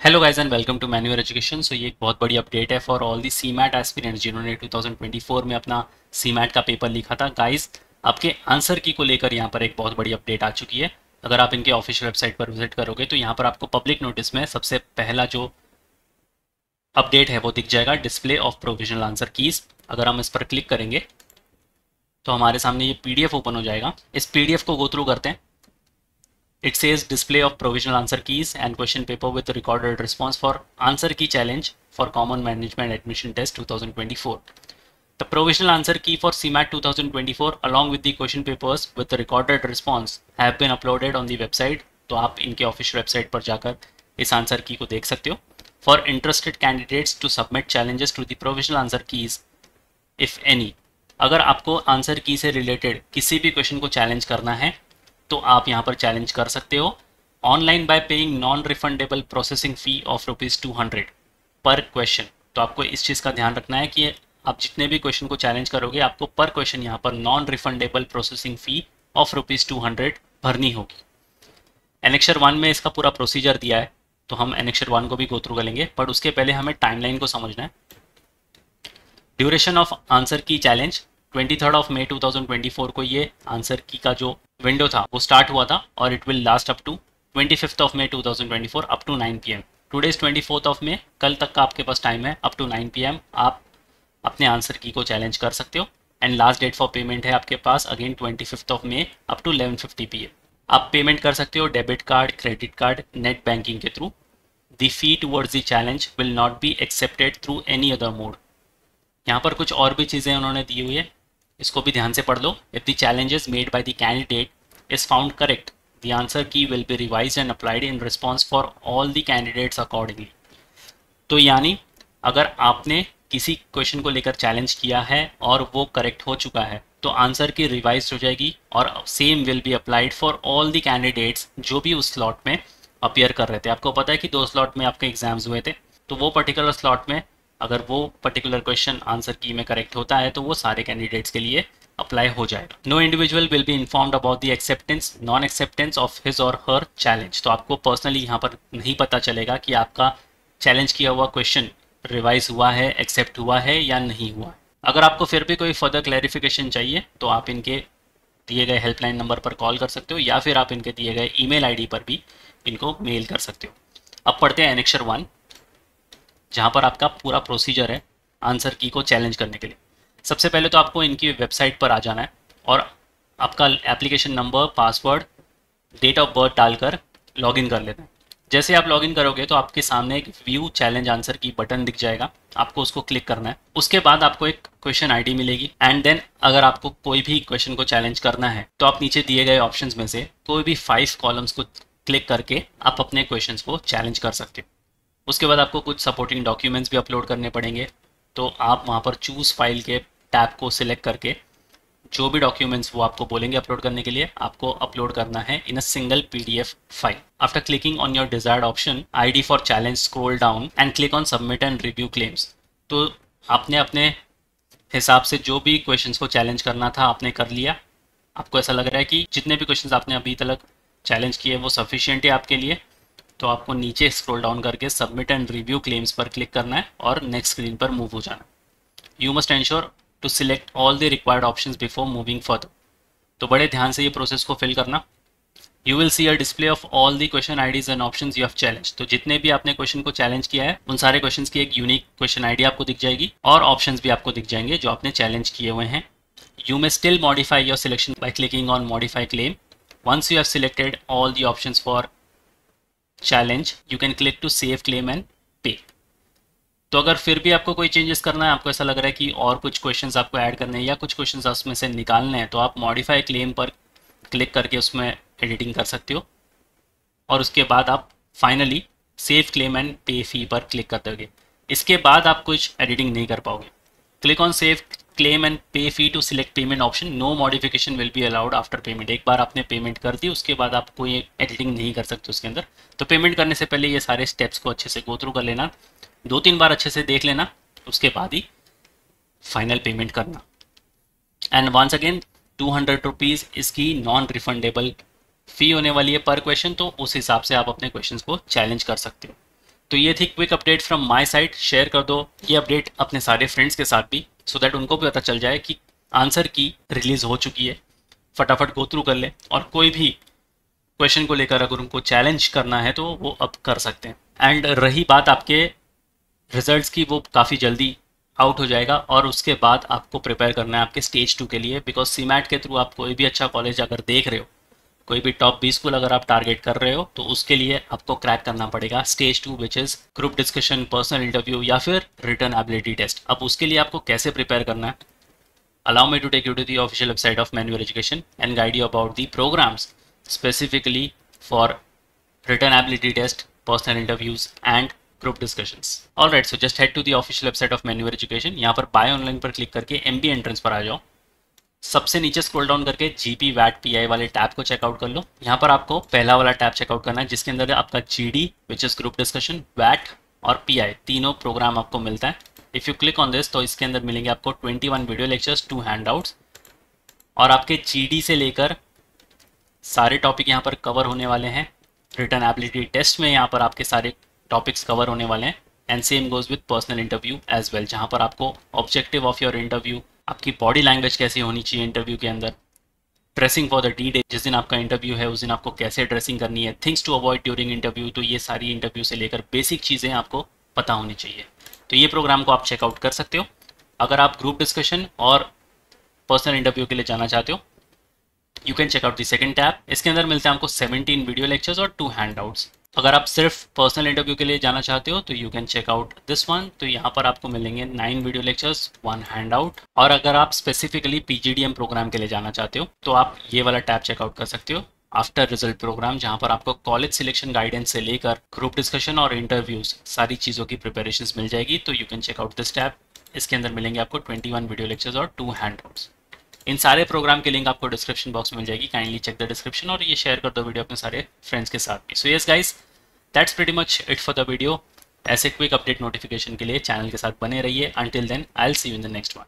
Hello guys and welcome to manual education. So ये एक बहुत बड़ी अपडेट है for all the CMAT aspirants जिन्होंने 2024 में अपना सीमैट का पेपर लिखा था। गाइस, आपके आंसर की को लेकर यहाँ पर एक बहुत बड़ी अपडेट आ चुकी है। अगर आप इनके ऑफिशियल वेबसाइट पर विजिट करोगे तो यहाँ पर आपको पब्लिक नोटिस में सबसे पहला जो अपडेट है वो दिख जाएगा, display of provisional answer keys. अगर हम इस पर क्लिक करेंगे तो हमारे सामने ये PDF ओपन हो जाएगा। इस PDF को गो थ्रू करते हैं। It says display of provisional answer keys and question paper with recorded response for answer key challenge for Common Management Admission Test 2024. The provisional answer key for CMAT 2024 along with the question papers with the recorded response have been uploaded on the website. तो आप इनके official website पर जाकर इस answer की को देख सकते हो। For interested candidates to submit challenges to the provisional answer keys if any. अगर आपको आंसर की से रिलेटेड किसी भी क्वेश्चन को चैलेंज करना है तो आप यहाँ पर चैलेंज कर सकते हो online bye paying non refundable processing fee of ₹200 पर क्वेश्चन। तो आपको इस चीज़ का ध्यान रखना है कि आप जितने भी क्वेश्चन को चैलेंज करोगे आपको पर क्वेश्चन यहाँ पर non refundable processing fee of ₹200 भरनी होगी। एनेक्चर 1 में इसका पूरा प्रोसीजर दिया है, तो हम एनेक्चर 1 को भी गो थ्रू करेंगे, पर उसके पहले हमें टाइमलाइन को समझना है। ड्यूरेशन ऑफ आंसर की चैलेंज 23 मई 2024 को ये आंसर की का जो विंडो था वो स्टार्ट हुआ था और it will last up to 25 May 2024 up to 9 PM। Today is 24 May, कल तक का आपके पास टाइम है। अप टू 9 PM आप अपने आंसर की को चैलेंज कर सकते हो। And last date for payment है आपके पास अगेन 25 मई अप टू 11:50 PM। आप पेमेंट कर सकते हो debit card, credit card, net banking के through. The fee towards the challenge will not be accepted through any other mode. यहाँ पर कुछ और भी चीज़ें उन्होंने दी हुई है, इसको भी ध्यान से पढ़ लो। If the challenges made by the candidate is found correct, the answer key will be revised and applied in response for all the candidates accordingly. तो यानी अगर आपने किसी क्वेश्चन को लेकर चैलेंज किया है और वो करेक्ट हो चुका है तो आंसर की रिवाइज हो जाएगी और same will be applied for all the candidates जो भी उस स्लॉट में अपीयर कर रहे थे। आपको पता है कि 2 स्लॉट में आपके एग्जाम्स हुए थे, तो वो पर्टिकुलर स्लॉट में अगर वो पर्टिकुलर क्वेश्चन आंसर की में करेक्ट होता है तो वो सारे कैंडिडेट्स के लिए अप्लाई हो जाएगा। No individual will be informed about the acceptance non acceptance of his और हर चैलेंज। तो आपको पर्सनली यहाँ पर नहीं पता चलेगा कि आपका चैलेंज किया हुआ क्वेश्चन रिवाइज हुआ है, एक्सेप्ट हुआ है या नहीं हुआ है। अगर आपको फिर भी कोई फर्दर क्लैरिफिकेशन चाहिए तो आप इनके दिए गए हेल्पलाइन नंबर पर कॉल कर सकते हो या फिर आप इनके दिए गए ईमेल आईडी पर भी इनको मेल कर सकते हो। अब पढ़ते हैं एनेक्चर 1, जहाँ पर आपका पूरा प्रोसीजर है आंसर की को चैलेंज करने के लिए। सबसे पहले तो आपको इनकी वेबसाइट पर आ जाना है और आपका application number, password, date of birth डालकर लॉगिन कर लेना है। जैसे आप लॉगिन करोगे तो आपके सामने एक व्यू चैलेंज आंसर की बटन दिख जाएगा, आपको उसको क्लिक करना है। उसके बाद आपको एक क्वेश्चन आईडी मिलेगी एंड देन अगर आपको कोई भी क्वेश्चन को चैलेंज करना है तो आप नीचे दिए गए ऑप्शंस में से कोई भी 5 कॉलम्स को क्लिक करके आप अपने क्वेश्चंस को चैलेंज कर सकते हो। उसके बाद आपको कुछ सपोर्टिंग डॉक्यूमेंट्स भी अपलोड करने पड़ेंगे, तो आप वहाँ पर चूज़ फाइल के टैब को सिलेक्ट करके जो भी डॉक्यूमेंट्स वो आपको बोलेंगे अपलोड करने के लिए आपको अपलोड करना है in a single PDF file. After clicking on your desired option ID for challenge, scroll down and click on submit and review claims. तो आपने अपने हिसाब से जो भी क्वेश्चंस को चैलेंज करना था आपने कर लिया। आपको ऐसा लग रहा है कि जितने भी क्वेश्चंस आपने अभी तक चैलेंज किए वो सफिशिएंट है आपके लिए, तो आपको नीचे स्क्रॉल डाउन करके सबमिट एंड रिव्यू क्लेम्स पर क्लिक करना है और नेक्स्ट स्क्रीन पर मूव हो जाना। You must ensure to select all the required options before moving further. तो बड़े ध्यान से ये प्रोसेस को फिल करना। You will see a display of all the question IDs and options you have challenge. तो जितने भी आपने क्वेश्चन को चैलेंज किया है उन सारे क्वेश्चंस की एक यूनिक क्वेश्चन आईडी आपको दिख जाएगी और ऑप्शंस भी आपको दिख जाएंगे जो आपने चैलेंज किए हुए हैं। You may still modify your selection by clicking on modify claim. Once you have selected all the options for challenge you can click to save claim and pay. तो अगर फिर भी आपको कोई चेंजेस करना है, आपको ऐसा लग रहा है कि और कुछ क्वेश्चंस आपको ऐड करने हैं या कुछ क्वेश्चंस उसमें से निकालने हैं, तो आप मॉडिफाई क्लेम पर क्लिक करके उसमें एडिटिंग कर सकते हो और उसके बाद आप finally save claim and pay फी पर क्लिक कर दोगे। इसके बाद आप कुछ एडिटिंग नहीं कर पाओगे। Click on save claim and pay fee to select payment option. No modification will be allowed after payment. एक बार आपने पेमेंट कर दी उसके बाद आप कोई एडिटिंग नहीं कर सकते उसके अंदर। तो पेमेंट करने से पहले ये सारे स्टेप्स को अच्छे से गो थ्रू कर लेना, 2-3 बार अच्छे से देख लेना, उसके बाद ही फाइनल पेमेंट करना। एंड वंस अगेन ₹200 इसकी नॉन रिफंडेबल फ़ी होने वाली है पर क्वेश्चन, तो उस हिसाब से आप अपने क्वेश्चंस को चैलेंज कर सकते हो। तो ये थी quick update from my side. Share कर दो ये अपडेट अपने सारे फ्रेंड्स के साथ भी, सो दैट उनको भी पता चल जाए कि आंसर की रिलीज हो चुकी है। फटाफट गो थ्रू कर ले, और कोई भी क्वेश्चन को लेकर अगर उनको चैलेंज करना है तो वो अब कर सकते हैं। एंड रही बात आपके रिजल्ट्स की, वो काफ़ी जल्दी आउट हो जाएगा, और उसके बाद आपको प्रिपेयर करना है आपके स्टेज 2 के लिए, बिकॉज सीमैट के थ्रू आप कोई भी अच्छा कॉलेज अगर देख रहे हो, कोई भी टॉप 20 स्कूल अगर आप टारगेट कर रहे हो, तो उसके लिए आपको क्रैक करना पड़ेगा stage 2, which is group discussion, personal interview या फिर रिटर्न एबिलिटी टेस्ट। अब उसके लिए आपको कैसे प्रिपेयर करना है, allow me to take you to the official website of Manual Education and guide you about the programmes specifically for written ability test, personal interviews and group discussions. Alright, so just head to the official website of Manual Education. यहाँ पर by online पर click करके MBA entrance पर आ जाओ। सबसे नीचे scroll down करके GP VAT PI वाले टैब को चेकआउट कर लो। यहाँ पर आपको पहला वाला टैब चेकआउट करना है, जिसके अंदर आपका GD which is group discussion, वैट और PI तीनों प्रोग्राम आपको मिलता है। If you click on this तो इसके अंदर मिलेंगे आपको 21 वीडियो लेक्चर्स, 2 हैंडआउट्स, और आपके GD से लेकर सारे टॉपिक यहाँ पर कवर होने वाले हैं। रिटर्न एबिलिटी टेस्ट में यहाँ पर आपके सारे टॉपिक्स कवर होने वाले हैं, and same goes with personal interview as well, जहाँ पर आपको ऑब्जेक्टिव ऑफ योर इंटरव्यू, आपकी बॉडी लैंग्वेज कैसी होनी चाहिए इंटरव्यू के अंदर, dressing for the D day, जिस दिन आपका इंटरव्यू है उस दिन आपको कैसे ड्रेसिंग करनी है, things to avoid during interview, तो ये सारी इंटरव्यू से लेकर बेसिक चीज़ें आपको पता होनी चाहिए। तो ये प्रोग्राम को आप चेकआउट कर सकते हो। अगर आप ग्रुप डिस्कशन और पर्सनल इंटरव्यू के लिए जाना चाहते हो, you can check out the second tab. इसके अंदर मिलते हैं आपको 17 वीडियो लेक्चर्स और 2 हैंडआउट्स। अगर आप सिर्फ पर्सनल इंटरव्यू के लिए जाना चाहते हो तो you can check out this one. तो यहाँ पर आपको मिलेंगे 9 वीडियो लेक्चर्स, 1 हैंडआउट। और अगर आप स्पेसिफिकली PGDM प्रोग्राम के लिए जाना चाहते हो तो आप ये वाला टैब चेकआउट कर सकते हो, आफ्टर रिजल्ट प्रोग्राम, जहाँ पर आपको कॉलेज सिलेक्शन गाइडेंस से लेकर ग्रुप डिस्कशन और इंटरव्यूज सारी चीज़ों की प्रिपरेशन मिल जाएगी। तो you can check out this tab. इसके अंदर मिलेंगे आपको 21 वीडियो लेक्चर्स और 2 हैंडआउट्स। इन सारे प्रोग्राम की लिंक आपको डिस्क्रिप्शन बॉक्स में मिल जाएगी, काइंडली चेक द डिस्क्रिप्शन, और ये शेयर कर दो वीडियो अपने सारे फ्रेंड्स के साथ भी। So yes guys, that's pretty much it for the video. ऐसे क्विक अपडेट नोटिफिकेशन के लिए चैनल के साथ बने रहिए। Until then I will see you in the next one.